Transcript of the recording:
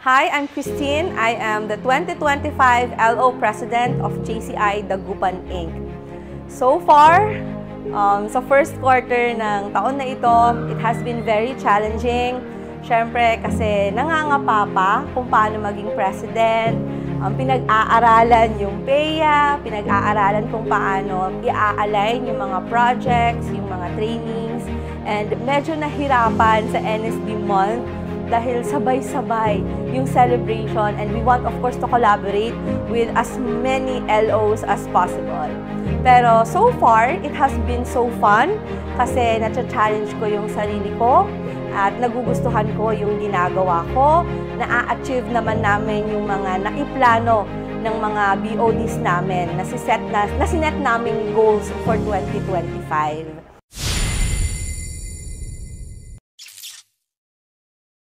Hi, I'm Christine. I am the 2025 LO President of JCI Dagupan Inc. So far, sa first quarter ng taon na ito, it has been very challenging. Siyempre, kasi nangangapa pa kung paano maging president. Pinag-aaralan yung PEA, pinag-aaralan kung paano i-align yung mga projects, yung mga trainings, and medyo nahirapan sa NSD month dahil sabay-sabay yung celebration, and we want of course to collaborate with as many LOs as possible. Pero so far, it has been so fun kasi na-challenge ko yung sarili ko at nagugustuhan ko yung ginagawa ko. Na-achieve naman namin yung mga naiplano ng mga BODs namin na sinet namin goals for 2025.